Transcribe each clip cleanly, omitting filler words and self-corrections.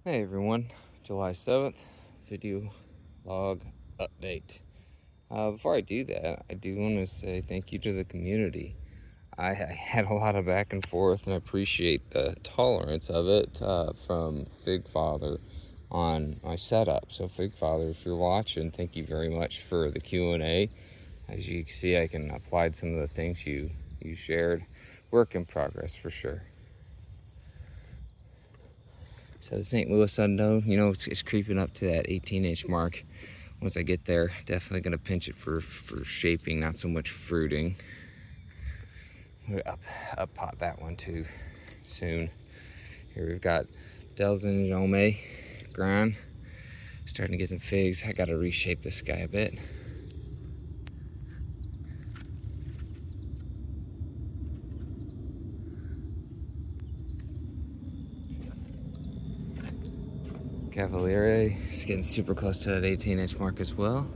Hey everyone, July 7th, video log update. Before I do that, I do want to say thank you to the community. I had a lot of back and forth and I appreciate the tolerance of it from Fig Father on my setup. So Fig Father, if you're watching, thank you very much for the Q&A. As you can see, I can apply some of the things you shared. Work in progress for sure. So the St. Louis Unknown, it's creeping up to that 18-inch mark. Once I get there, definitely gonna pinch it for shaping, not so much fruiting. We're up pot that one too soon. Here we've got Delzin Jome Gran, starting to get some figs. I gotta reshape this guy a bit. Cavaliere is getting super close to that 18-inch mark as well.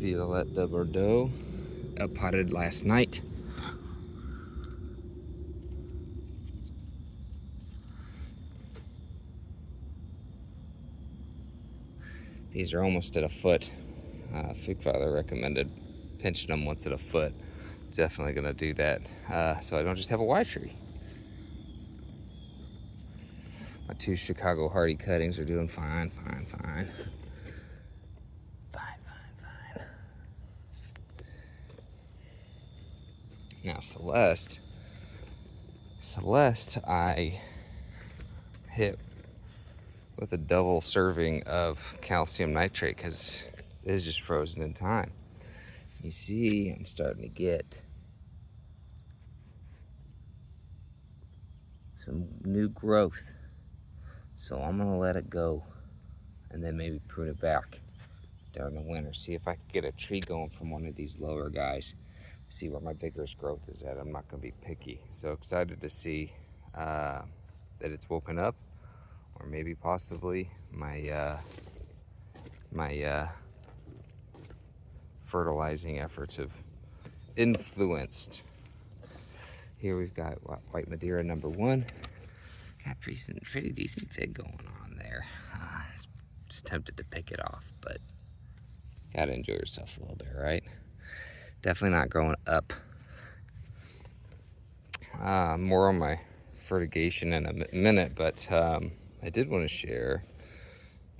Violette de Bordeaux, up potted last night. These are almost at a foot. Fig Father recommended pinching them once at a foot. Definitely gonna do that so I don't just have a wide tree. My two Chicago Hardy cuttings are doing fine. Now Celeste, I hit with a double serving of calcium nitrate because it is just frozen in time. You see, I'm starting to get some new growth. So I'm gonna let it go and then maybe prune it back during the winter. See if I can get a tree going from one of these lower guys. See where my vigorous growth is at. I'm not gonna be picky. So excited to see that it's woken up, or maybe possibly my fertilizing efforts have influenced. Here we've got White Madeira #1. Got pretty decent fig going on there. Just tempted to pick it off, but gotta enjoy yourself a little bit, right? Definitely not growing up. More on my fertigation in a minute, but I did want to share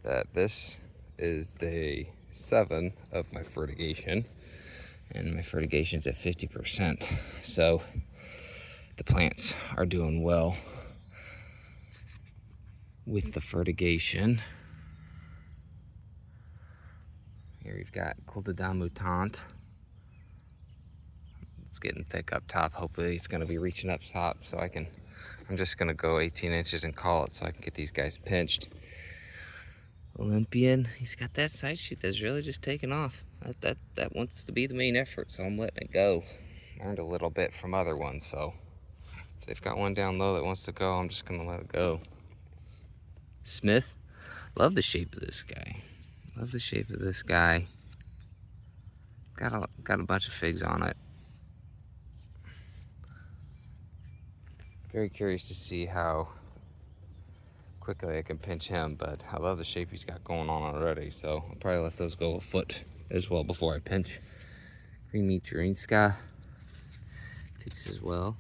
that this is day 7 of my fertigation, and my fertigation's at 50%. So the plants are doing well with the fertigation. Here we've got Cul de Dame Mutant. It's getting thick up top. Hopefully it's gonna be reaching up top so I'm just gonna go 18 inches and call it so I can get these guys pinched. Olympian, he's got that side shoot that's really just taken off. That wants to be the main effort, so I'm letting it go. Learned a little bit from other ones, so if they've got one down low that wants to go, I'm just gonna let it go. Smith, love the shape of this guy. Got a bunch of figs on it. Very curious to see how quickly I can pinch him, but I love the shape he's got going on already, so I'll probably let those go a foot as well before I pinch. Creamy Jurinska picks as well.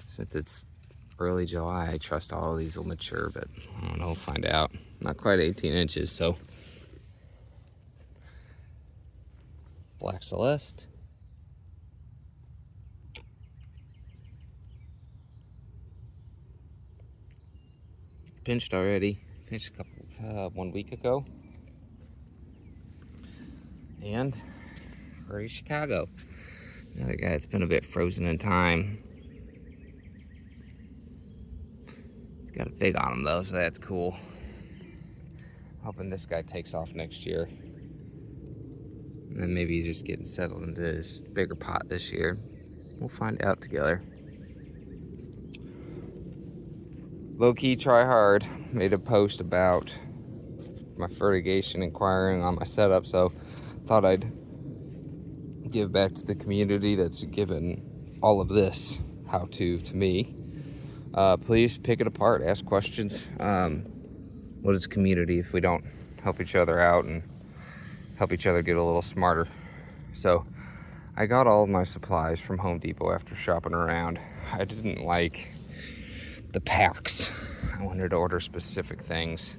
Since it's early July, I trust all of these will mature, but I don't know, we'll find out. Not quite 18 inches, so. Black Celeste. Pinched already. Pinched a couple, 1 week ago. And Prairie Chicago. Another guy that's been a bit frozen in time. He's got a fig on him though, so that's cool. Hoping this guy takes off next year. And then maybe he's just getting settled into his bigger pot this year. We'll find out together. low-key try hard. Made a post about my fertigation, inquiring on my setup, so thought I'd give back to the community that's given all of this how-to to me. Please pick it apart, ask questions. What is community if we don't help each other out and help each other get a little smarter? So I got all of my supplies from Home Depot after shopping around. I didn't like the packs. I wanted to order specific things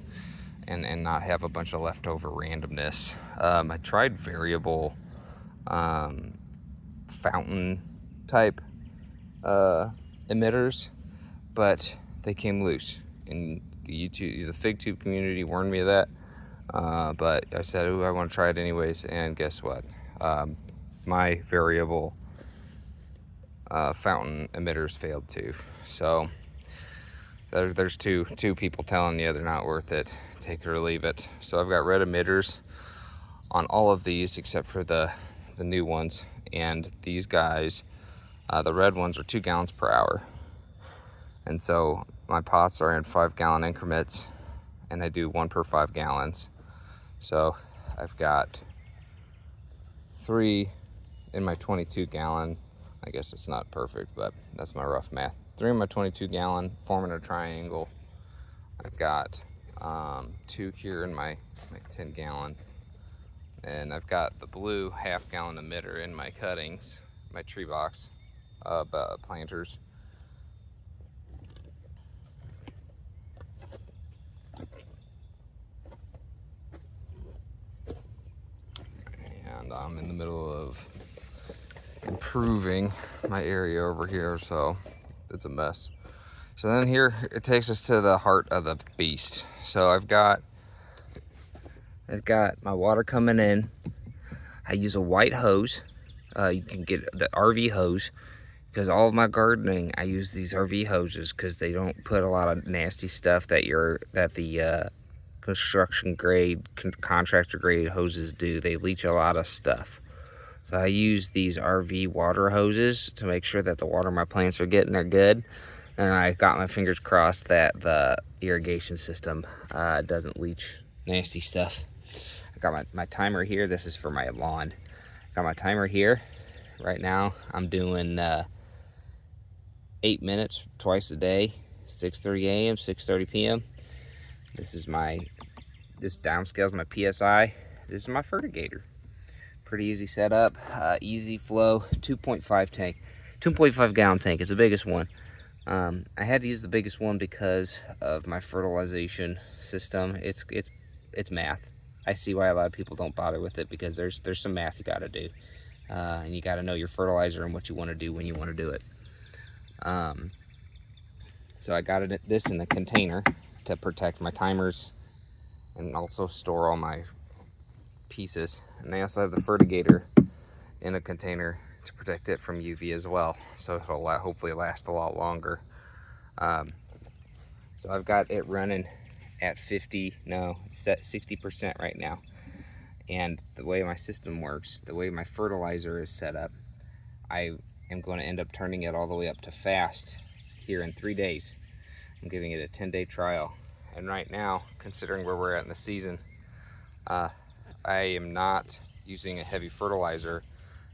and not have a bunch of leftover randomness. I tried variable fountain type emitters, but they came loose. And the FigTube community warned me of that. But I said, ooh, I want to try it anyways, and guess what? My variable fountain emitters failed too. So there's two people telling you they're not worth it. Take it or leave it. So I've got red emitters on all of these except for the new ones. And these guys, the red ones are 2 gallons per hour. And so my pots are in 5-gallon increments, and I do 1 per 5 gallons. So I've got 3 in my 22-gallon. I guess it's not perfect, but that's my rough math. 3 in my 22-gallon, forming a triangle. I've got 2 here in my 10-gallon. And I've got the blue half-gallon emitter in my cuttings, my tree box planters. And I'm in the middle of improving my area over here, so it's a mess. So then here it takes us to the heart of the beast. So I've got my water coming in. I use a white hose. You can get the RV hose, because all of my gardening I use these RV hoses because they don't put a lot of nasty stuff that the construction grade, contractor grade hoses do. They leach a lot of stuff. So I use these RV water hoses to make sure that the water my plants are getting are good. And I got my fingers crossed that the irrigation system doesn't leach nasty stuff. I got my timer here. This is for my lawn. Got my timer here. Right now I'm doing 8 minutes twice a day, 6:30 a.m., 6:30 p.m. This downscales my PSI. This is my furtigator. Pretty easy setup, easy flow, 2.5 tank, 2.5 gallon tank is the biggest one. I had to use the biggest one because of my fertilization system. It's math. I see why a lot of people don't bother with it, because there's some math you got to do, and you got to know your fertilizer and what you want to do when you want to do it. So I got this in a container to protect my timers and also store all my pieces. And I also have the furtigator in a container to protect it from UV as well, so it'll hopefully last a lot longer. So I've got it running at it's set 60% right now. And the way my system works, the way my fertilizer is set up, I am going to end up turning it all the way up to fast here in 3 days. I'm giving it a 10-day trial. And right now, considering where we're at in the season, I am not using a heavy fertilizer.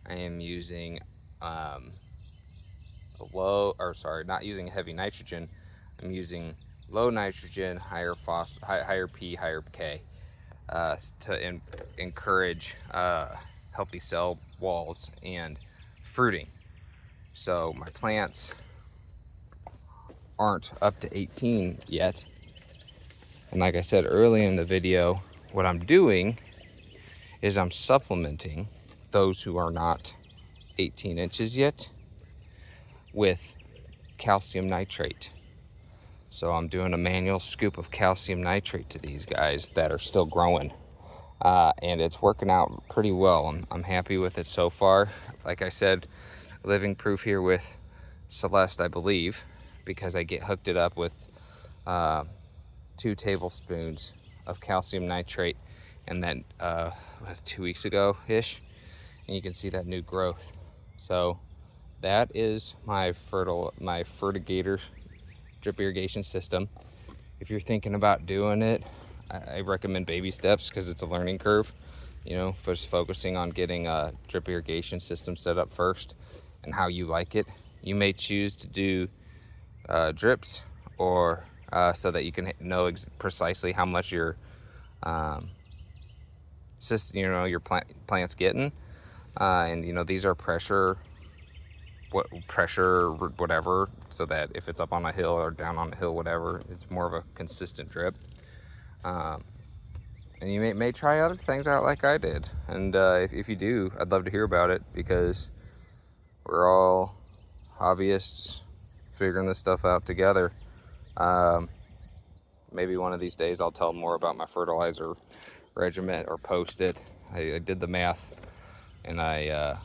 I am using not using heavy nitrogen. I'm using low nitrogen, higher P, higher K, to encourage healthy cell walls and fruiting. So my plants aren't up to 18 yet. And like I said earlier in the video, what I'm doing is I'm supplementing those who are not 18 inches yet with calcium nitrate. So I'm doing a manual scoop of calcium nitrate to these guys that are still growing. And it's working out pretty well. I'm happy with it so far. Like I said, living proof here with Celeste, I believe, because I hooked it up with 2 tablespoons of calcium nitrate, and then 2 weeks ago-ish, and you can see that new growth. So that is my fertigator drip irrigation system. If you're thinking about doing it, I recommend baby steps because it's a learning curve. You know, first focusing on getting a drip irrigation system set up first and how you like it. You may choose to do drips, or so that you can know precisely how much your system, you know, your plant's getting. And you know, these are pressure whatever, so that if it's up on a hill or down on a hill, whatever, it's more of a consistent drip. And you may try other things out like I did. And if you do, I'd love to hear about it, because we're all hobbyists figuring this stuff out together. Maybe one of these days I'll tell more about my fertilizer regimen or post it. I did the math, and I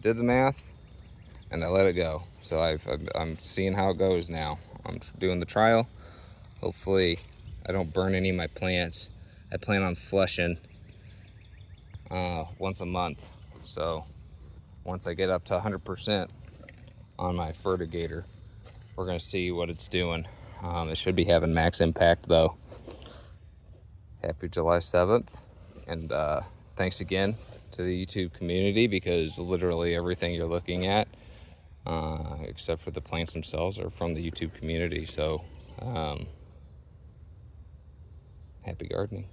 did the math and I let it go. So I'm seeing how it goes now. I'm doing the trial. Hopefully I don't burn any of my plants. I plan on flushing once a month. So once I get up to 100% on my furtigator, we're gonna see what it's doing. It should be having max impact though. Happy July 7th. And thanks again to the YouTube community, because literally everything you're looking at, except for the plants themselves, are from the YouTube community. So happy gardening.